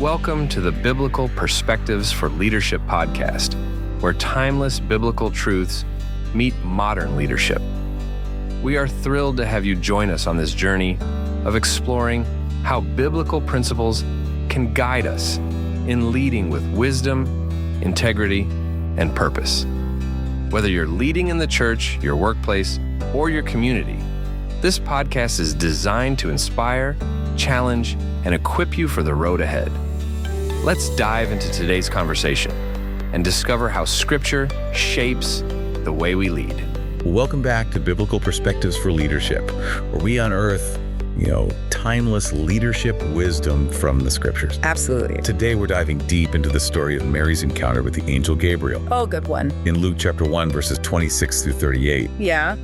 Welcome to the Biblical Perspectives for Leadership podcast, where timeless biblical truths meet modern leadership. We are thrilled to have you join us on this journey of exploring how biblical principles can guide us in leading with wisdom, integrity, and purpose. Whether you're leading in the church, your workplace, or your community, this podcast is designed to inspire, challenge, and equip you for the road ahead. Let's dive into today's conversation and discover how Scripture shapes the way we lead. Welcome back to Biblical Perspectives for Leadership, where we unearth, timeless leadership wisdom from the Scriptures. Absolutely. Today, we're diving deep into the story of Mary's encounter with the angel Gabriel. Oh, good one. In Luke chapter 1, verses 26 through 38,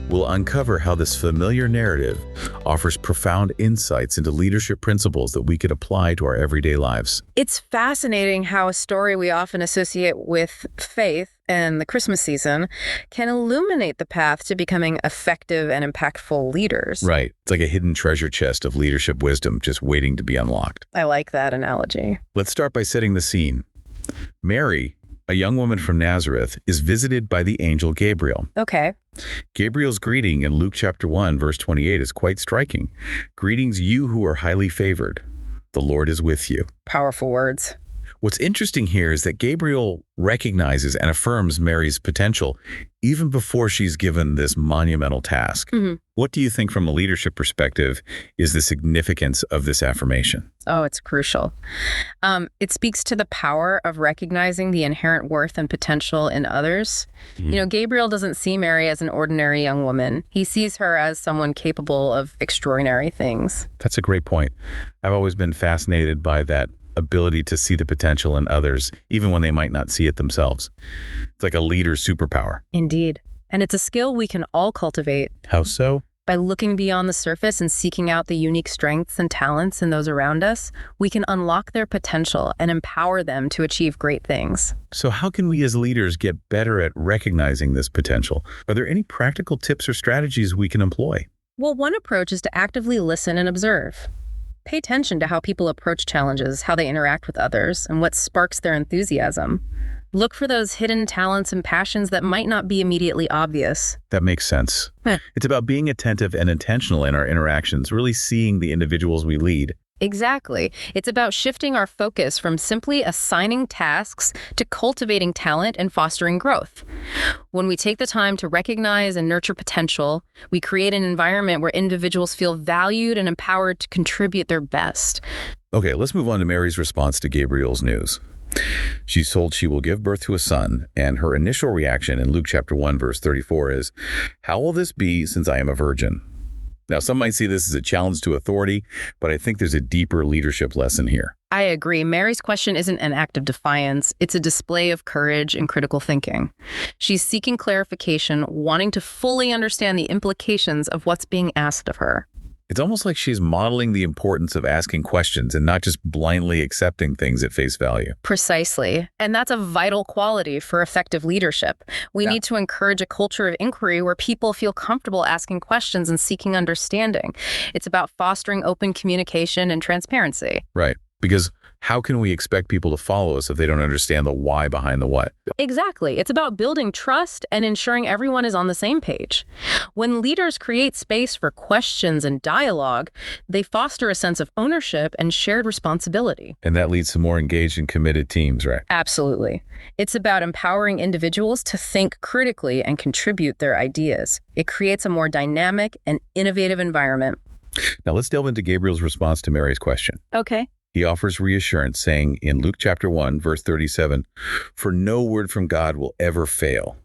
we'll uncover how this familiar narrative offers profound insights into leadership principles that we could apply to our everyday lives. It's fascinating how a story we often associate with faith and the Christmas season can illuminate the path to becoming effective and impactful leaders. Right. It's like a hidden treasure chest of leadership wisdom just waiting to be unlocked. I like that analogy. Let's start by setting the scene. Mary, a young woman from Nazareth, is visited by the angel Gabriel. Okay. Gabriel's greeting in Luke chapter 1, verse 28 is quite striking. Greetings, you who are highly favored. The Lord is with you. Powerful words. What's interesting here is that Gabriel recognizes and affirms Mary's potential even before she's given this monumental task. Mm-hmm. What do you think from a leadership perspective is the significance of this affirmation? Oh, it's crucial. It speaks to the power of recognizing the inherent worth and potential in others. Mm-hmm. Gabriel doesn't see Mary as an ordinary young woman. He sees her as someone capable of extraordinary things. That's a great point. I've always been fascinated by that ability to see the potential in others, even when they might not see it themselves. It's like a leader's superpower. Indeed. And it's a skill we can all cultivate. How so? By looking beyond the surface and seeking out the unique strengths and talents in those around us, we can unlock their potential and empower them to achieve great things. So how can we as leaders get better at recognizing this potential? Are there any practical tips or strategies we can employ? Well, one approach is to actively listen and observe. Pay attention to how people approach challenges, how they interact with others, and what sparks their enthusiasm. Look for those hidden talents and passions that might not be immediately obvious. That makes sense. It's about being attentive and intentional in our interactions, really seeing the individuals we lead. Exactly. It's about shifting our focus from simply assigning tasks to cultivating talent and fostering growth. When we take the time to recognize and nurture potential, we create an environment where individuals feel valued and empowered to contribute their best. Okay, let's move on to Mary's response to Gabriel's news. She's told she will give birth to a son, and her initial reaction in Luke chapter 1, verse 34 is, "How will this be since I am a virgin?" Now, some might see this as a challenge to authority, but I think there's a deeper leadership lesson here. I agree. Mary's question isn't an act of defiance. It's a display of courage and critical thinking. She's seeking clarification, wanting to fully understand the implications of what's being asked of her. It's almost like she's modeling the importance of asking questions and not just blindly accepting things at face value. Precisely. And that's a vital quality for effective leadership. We need to encourage a culture of inquiry where people feel comfortable asking questions and seeking understanding. It's about fostering open communication and transparency. Right. Because how can we expect people to follow us if they don't understand the why behind the what? Exactly. It's about building trust and ensuring everyone is on the same page. When leaders create space for questions and dialogue, they foster a sense of ownership and shared responsibility. And that leads to more engaged and committed teams, right? Absolutely. It's about empowering individuals to think critically and contribute their ideas. It creates a more dynamic and innovative environment. Now let's delve into Gabriel's response to Mary's question. Okay. He offers reassurance, saying in Luke chapter 1, verse 37, "For no word from God will ever fail."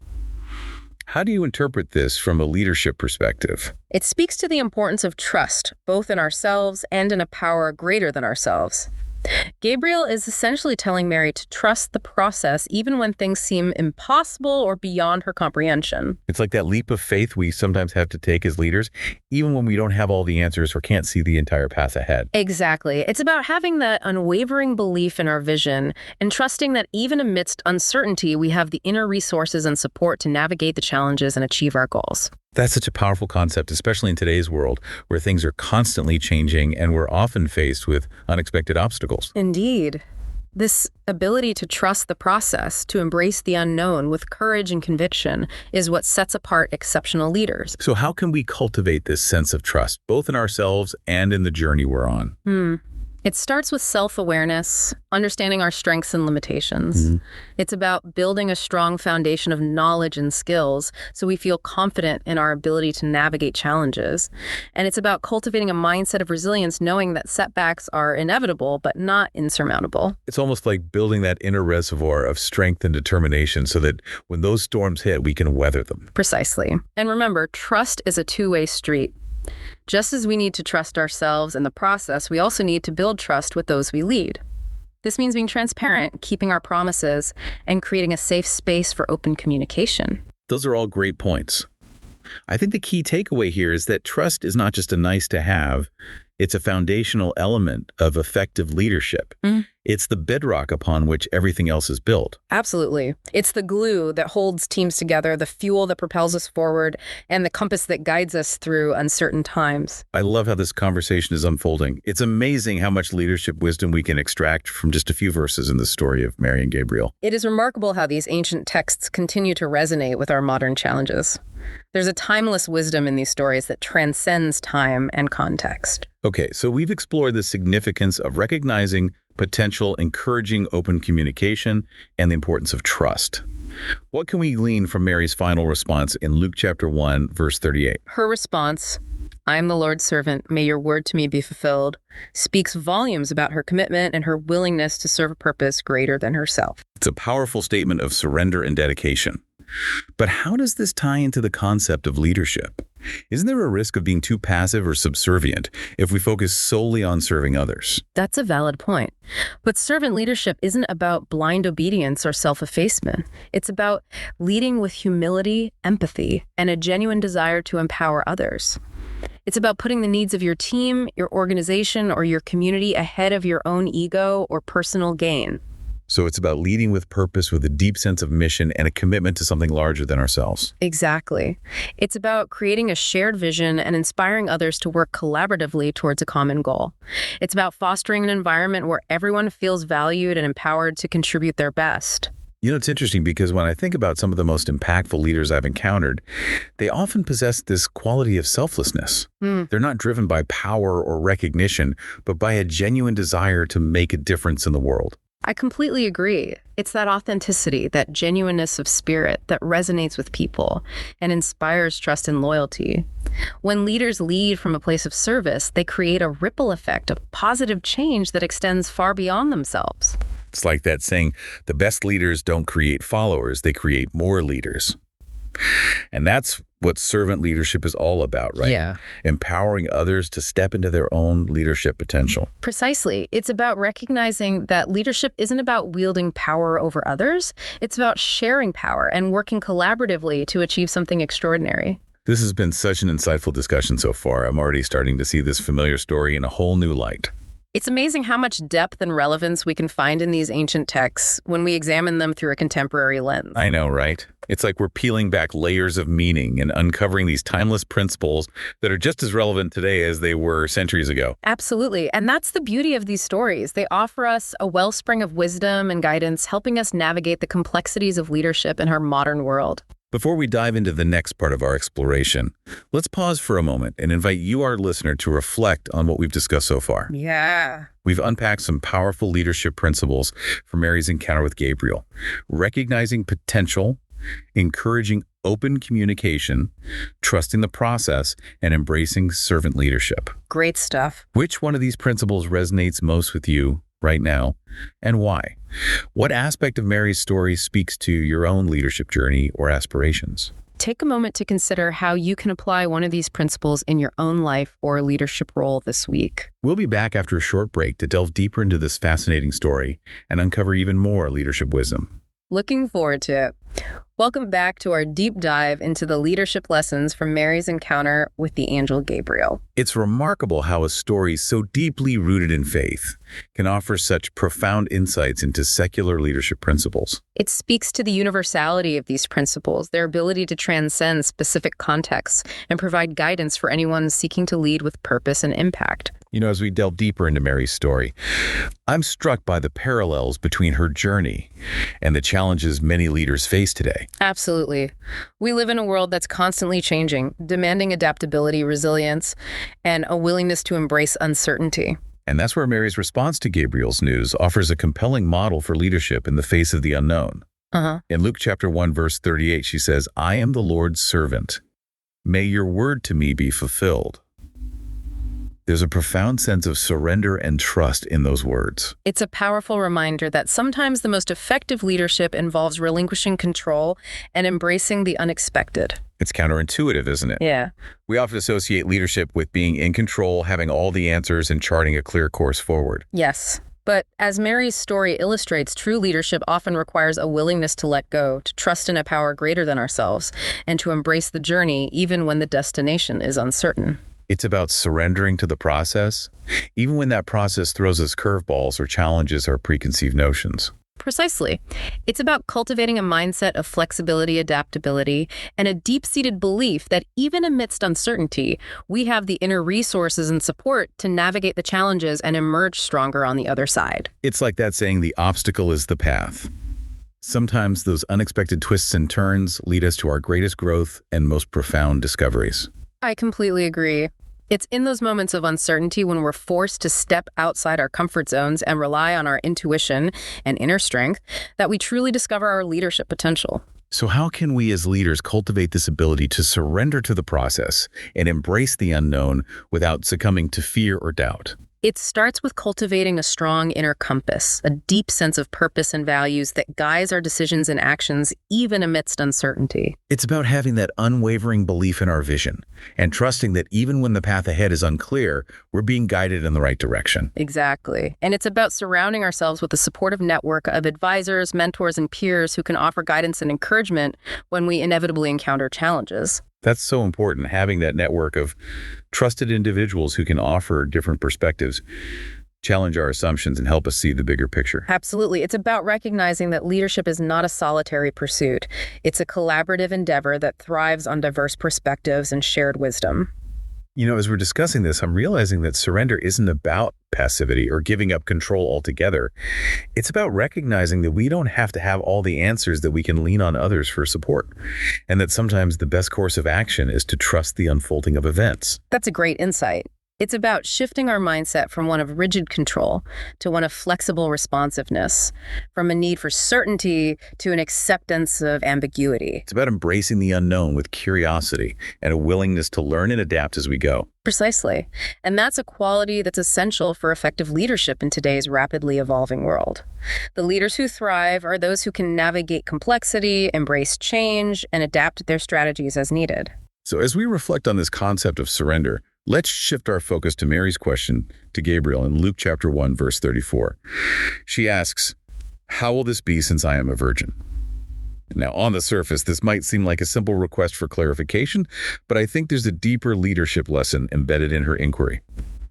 How do you interpret this from a leadership perspective? It speaks to the importance of trust, both in ourselves and in a power greater than ourselves. Gabriel is essentially telling Mary to trust the process even when things seem impossible or beyond her comprehension. It's like that leap of faith we sometimes have to take as leaders, even when we don't have all the answers or can't see the entire path ahead. Exactly. It's about having that unwavering belief in our vision and trusting that even amidst uncertainty, we have the inner resources and support to navigate the challenges and achieve our goals. That's such a powerful concept, especially in today's world where things are constantly changing and we're often faced with unexpected obstacles. Indeed. This ability to trust the process, to embrace the unknown with courage and conviction, is what sets apart exceptional leaders. So how can we cultivate this sense of trust, both in ourselves and in the journey we're on? It starts with self-awareness, understanding our strengths and limitations. It's about building a strong foundation of knowledge and skills so we feel confident in our ability to navigate challenges. And it's about cultivating a mindset of resilience, knowing that setbacks are inevitable but not insurmountable. It's almost like building that inner reservoir of strength and determination so that when those storms hit, we can weather them. Precisely. And remember, trust is a two-way street. Just as we need to trust ourselves in the process, we also need to build trust with those we lead. This means being transparent, keeping our promises, and creating a safe space for open communication. Those are all great points. I think the key takeaway here is that trust is not just a nice to have, it's a foundational element of effective leadership. It's the bedrock upon which everything else is built. Absolutely. It's the glue that holds teams together, the fuel that propels us forward, and the compass that guides us through uncertain times. I love how this conversation is unfolding. It's amazing how much leadership wisdom we can extract from just a few verses in the story of Mary and Gabriel. It is remarkable how these ancient texts continue to resonate with our modern challenges. There's a timeless wisdom in these stories that transcends time and context. Okay, so we've explored the significance of recognizing potential, encouraging open communication, and the importance of trust. What can we glean from Mary's final response in Luke chapter 1, verse 38? Her response, "I am the Lord's servant, may your word to me be fulfilled," speaks volumes about her commitment and her willingness to serve a purpose greater than herself. It's a powerful statement of surrender and dedication. But how does this tie into the concept of leadership? Isn't there a risk of being too passive or subservient if we focus solely on serving others? That's a valid point. But servant leadership isn't about blind obedience or self-effacement. It's about leading with humility, empathy, and a genuine desire to empower others. It's about putting the needs of your team, your organization, or your community ahead of your own ego or personal gain. So it's about leading with purpose, with a deep sense of mission and a commitment to something larger than ourselves. Exactly. It's about creating a shared vision and inspiring others to work collaboratively towards a common goal. It's about fostering an environment where everyone feels valued and empowered to contribute their best. You know, it's interesting because when I think about some of the most impactful leaders I've encountered, they often possess this quality of selflessness. They're not driven by power or recognition, but by a genuine desire to make a difference in the world. I completely agree. It's that authenticity, that genuineness of spirit that resonates with people and inspires trust and loyalty. When leaders lead from a place of service, they create a ripple effect of positive change that extends far beyond themselves. It's like that saying, the best leaders don't create followers, they create more leaders. And that's what servant leadership is all about, right? Yeah. Empowering others to step into their own leadership potential. Precisely. It's about recognizing that leadership isn't about wielding power over others. It's about sharing power and working collaboratively to achieve something extraordinary. This has been such an insightful discussion so far. I'm already starting to see this familiar story in a whole new light. It's amazing how much depth and relevance we can find in these ancient texts when we examine them through a contemporary lens. I know, right? It's like we're peeling back layers of meaning and uncovering these timeless principles that are just as relevant today as they were centuries ago. Absolutely. And that's the beauty of these stories. They offer us a wellspring of wisdom and guidance, helping us navigate the complexities of leadership in our modern world. Before we dive into the next part of our exploration, let's pause for a moment and invite you, our listener, to reflect on what we've discussed so far. Yeah. We've unpacked some powerful leadership principles from Mary's encounter with Gabriel, recognizing potential, encouraging open communication, trusting the process, and embracing servant leadership. Great stuff. Which one of these principles resonates most with you right now, and why? What aspect of Mary's story speaks to your own leadership journey or aspirations? Take a moment to consider how you can apply one of these principles in your own life or leadership role this week. We'll be back after a short break to delve deeper into this fascinating story and uncover even more leadership wisdom. Looking forward to it. Welcome back to our deep dive into the leadership lessons from Mary's encounter with the angel Gabriel. It's remarkable how a story so deeply rooted in faith can offer such profound insights into secular leadership principles. It speaks to the universality of these principles, their ability to transcend specific contexts and provide guidance for anyone seeking to lead with purpose and impact. As we delve deeper into Mary's story, I'm struck by the parallels between her journey and the challenges many leaders face today. Absolutely. We live in a world that's constantly changing, demanding adaptability, resilience, and a willingness to embrace uncertainty. And that's where Mary's response to Gabriel's news offers a compelling model for leadership in the face of the unknown. In Luke chapter 1, verse 38, she says, "I am the Lord's servant. May your word to me be fulfilled." There's a profound sense of surrender and trust in those words. It's a powerful reminder that sometimes the most effective leadership involves relinquishing control and embracing the unexpected. It's counterintuitive, isn't it? Yeah. We often associate leadership with being in control, having all the answers, and charting a clear course forward. Yes. But as Mary's story illustrates, true leadership often requires a willingness to let go, to trust in a power greater than ourselves, and to embrace the journey even when the destination is uncertain. It's about surrendering to the process, even when that process throws us curveballs or challenges our preconceived notions. Precisely. It's about cultivating a mindset of flexibility, adaptability, and a deep-seated belief that even amidst uncertainty, we have the inner resources and support to navigate the challenges and emerge stronger on the other side. It's like that saying, the obstacle is the path. Sometimes those unexpected twists and turns lead us to our greatest growth and most profound discoveries. I completely agree. It's in those moments of uncertainty when we're forced to step outside our comfort zones and rely on our intuition and inner strength that we truly discover our leadership potential. So how can we as leaders cultivate this ability to surrender to the process and embrace the unknown without succumbing to fear or doubt? It starts with cultivating a strong inner compass, a deep sense of purpose and values that guides our decisions and actions even amidst uncertainty. It's about having that unwavering belief in our vision and trusting that even when the path ahead is unclear, we're being guided in the right direction. Exactly. And it's about surrounding ourselves with a supportive network of advisors, mentors, and peers who can offer guidance and encouragement when we inevitably encounter challenges. That's so important, having that network of trusted individuals who can offer different perspectives, challenge our assumptions, and help us see the bigger picture. Absolutely. It's about recognizing that leadership is not a solitary pursuit. It's a collaborative endeavor that thrives on diverse perspectives and shared wisdom. As we're discussing this, I'm realizing that surrender isn't about passivity or giving up control altogether. It's about recognizing that we don't have to have all the answers, that we can lean on others for support, and that sometimes the best course of action is to trust the unfolding of events. That's a great insight. It's about shifting our mindset from one of rigid control to one of flexible responsiveness, from a need for certainty to an acceptance of ambiguity. It's about embracing the unknown with curiosity and a willingness to learn and adapt as we go. Precisely. And that's a quality that's essential for effective leadership in today's rapidly evolving world. The leaders who thrive are those who can navigate complexity, embrace change, and adapt their strategies as needed. So as we reflect on this concept of surrender, let's shift our focus to Mary's question to Gabriel in Luke chapter 1, verse 34. She asks, "How will this be since I am a virgin?" Now, on the surface, this might seem like a simple request for clarification, but I think there's a deeper leadership lesson embedded in her inquiry.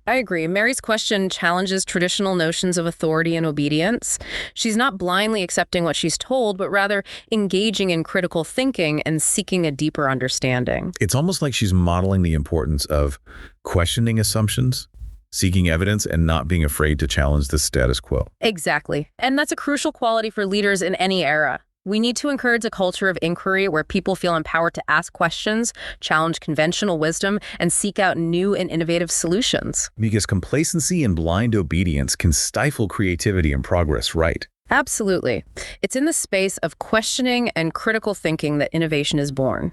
I agree. Mary's question challenges traditional notions of authority and obedience. She's not blindly accepting what she's told, but rather engaging in critical thinking and seeking a deeper understanding. It's almost like she's modeling the importance of questioning assumptions, seeking evidence, and not being afraid to challenge the status quo. Exactly. And that's a crucial quality for leaders in any era. We need to encourage a culture of inquiry where people feel empowered to ask questions, challenge conventional wisdom, and seek out new and innovative solutions. Because complacency and blind obedience can stifle creativity and progress, right? Absolutely. It's in the space of questioning and critical thinking that innovation is born.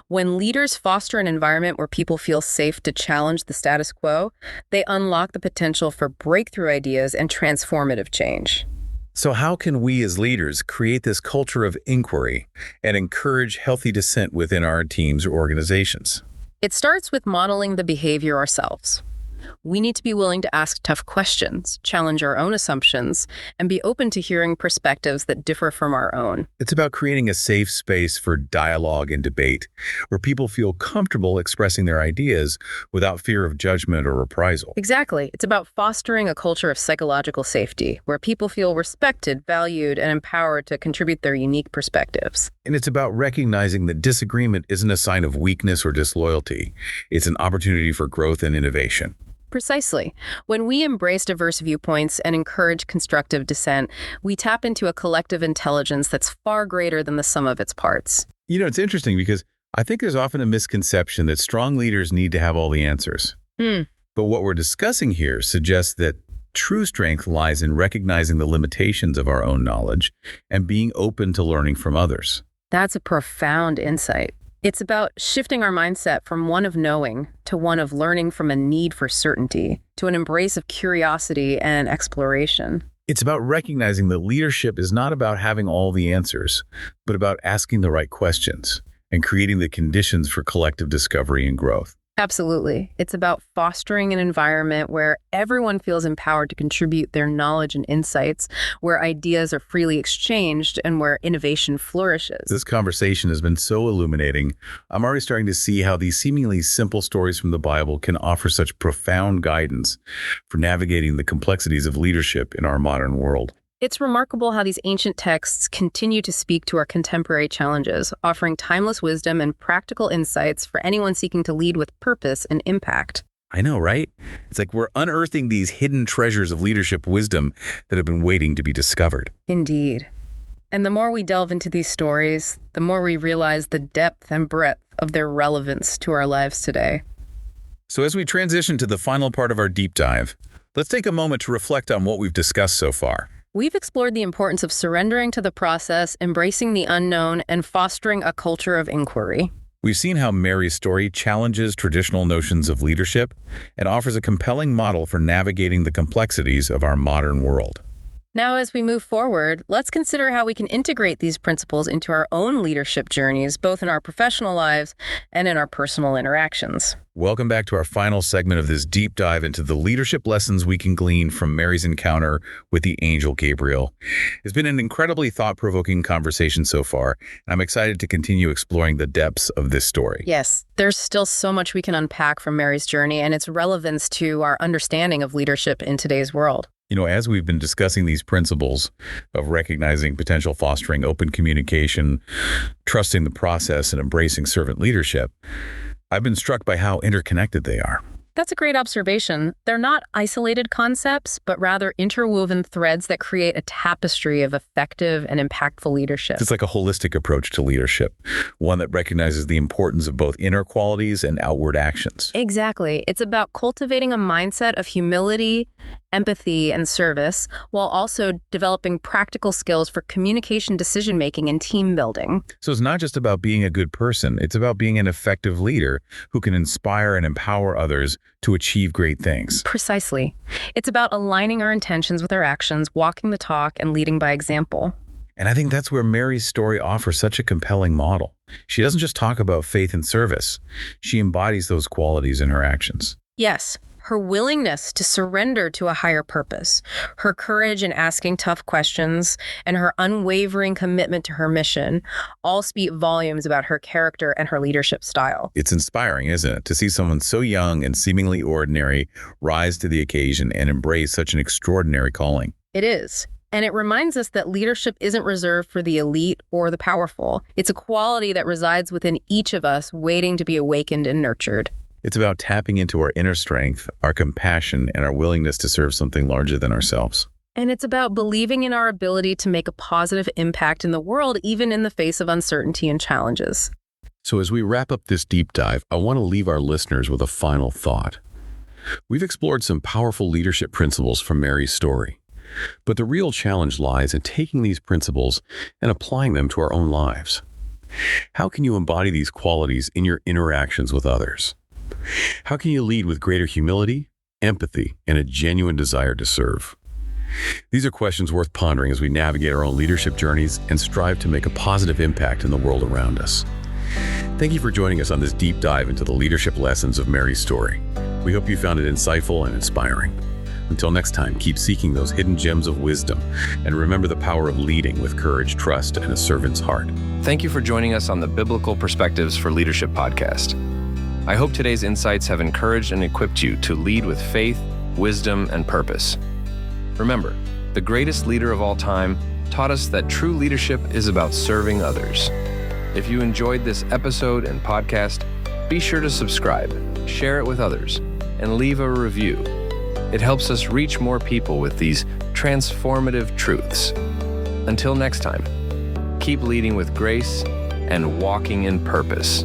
When leaders foster an environment where people feel safe to challenge the status quo, they unlock the potential for breakthrough ideas and transformative change. So how can we as leaders create this culture of inquiry and encourage healthy dissent within our teams or organizations? It starts with modeling the behavior ourselves. We need to be willing to ask tough questions, challenge our own assumptions, and be open to hearing perspectives that differ from our own. It's about creating a safe space for dialogue and debate, where people feel comfortable expressing their ideas without fear of judgment or reprisal. Exactly. It's about fostering a culture of psychological safety, where people feel respected, valued, and empowered to contribute their unique perspectives. And it's about recognizing that disagreement isn't a sign of weakness or disloyalty. It's an opportunity for growth and innovation. Precisely. When we embrace diverse viewpoints and encourage constructive dissent, we tap into a collective intelligence that's far greater than the sum of its parts. It's interesting because I think there's often a misconception that strong leaders need to have all the answers. But what we're discussing here suggests that true strength lies in recognizing the limitations of our own knowledge and being open to learning from others. That's a profound insight. It's about shifting our mindset from one of knowing to one of learning from a need for certainty to an embrace of curiosity and exploration. It's about recognizing that leadership is not about having all the answers, but about asking the right questions and creating the conditions for collective discovery and growth. Absolutely. It's about fostering an environment where everyone feels empowered to contribute their knowledge and insights, where ideas are freely exchanged, and where innovation flourishes. This conversation has been so illuminating. I'm already starting to see how these seemingly simple stories from the Bible can offer such profound guidance for navigating the complexities of leadership in our modern world. It's remarkable how these ancient texts continue to speak to our contemporary challenges, offering timeless wisdom and practical insights for anyone seeking to lead with purpose and impact. I know, right? It's like we're unearthing these hidden treasures of leadership wisdom that have been waiting to be discovered. Indeed. And the more we delve into these stories, the more we realize the depth and breadth of their relevance to our lives today. So as we transition to the final part of our deep dive, let's take a moment to reflect on what we've discussed so far. We've explored the importance of surrendering to the process, embracing the unknown, and fostering a culture of inquiry. We've seen how Mary's story challenges traditional notions of leadership and offers a compelling model for navigating the complexities of our modern world. Now, as we move forward, let's consider how we can integrate these principles into our own leadership journeys, both in our professional lives and in our personal interactions. Welcome back to our final segment of this deep dive into the leadership lessons we can glean from Mary's encounter with the angel Gabriel. It's been an incredibly thought-provoking conversation so far, and I'm excited to continue exploring the depths of this story. Yes, there's still so much we can unpack from Mary's journey and its relevance to our understanding of leadership in today's world. As we've been discussing these principles of recognizing potential, fostering open communication, trusting the process, and embracing servant leadership, I've been struck by how interconnected they are. That's a great observation. They're not isolated concepts, but rather interwoven threads that create a tapestry of effective and impactful leadership. It's like a holistic approach to leadership, one that recognizes the importance of both inner qualities and outward actions. Exactly. It's about cultivating a mindset of humility, empathy, and service, while also developing practical skills for communication, decision-making, and team building. So it's not just about being a good person. It's about being an effective leader who can inspire and empower others to achieve great things. Precisely. It's about aligning our intentions with our actions, walking the talk, and leading by example. And I think that's where Mary's story offers such a compelling model. She doesn't just talk about faith and service. She embodies those qualities in her actions. Yes. Her willingness to surrender to a higher purpose, her courage in asking tough questions, and her unwavering commitment to her mission all speak volumes about her character and her leadership style. It's inspiring, isn't it, to see someone so young and seemingly ordinary rise to the occasion and embrace such an extraordinary calling. It is. And it reminds us that leadership isn't reserved for the elite or the powerful. It's a quality that resides within each of us, waiting to be awakened and nurtured. It's about tapping into our inner strength, our compassion, and our willingness to serve something larger than ourselves. And it's about believing in our ability to make a positive impact in the world, even in the face of uncertainty and challenges. So as we wrap up this deep dive, I want to leave our listeners with a final thought. We've explored some powerful leadership principles from Mary's story, but the real challenge lies in taking these principles and applying them to our own lives. How can you embody these qualities in your interactions with others? How can you lead with greater humility, empathy, and a genuine desire to serve? These are questions worth pondering as we navigate our own leadership journeys and strive to make a positive impact in the world around us. Thank you for joining us on this deep dive into the leadership lessons of Mary's story. We hope you found it insightful and inspiring. Until next time, keep seeking those hidden gems of wisdom and remember the power of leading with courage, trust, and a servant's heart. Thank you for joining us on the Biblical Perspectives for Leadership podcast. I hope today's insights have encouraged and equipped you to lead with faith, wisdom, and purpose. Remember, the greatest leader of all time taught us that true leadership is about serving others. If you enjoyed this episode and podcast, be sure to subscribe, share it with others, and leave a review. It helps us reach more people with these transformative truths. Until next time, keep leading with grace and walking in purpose.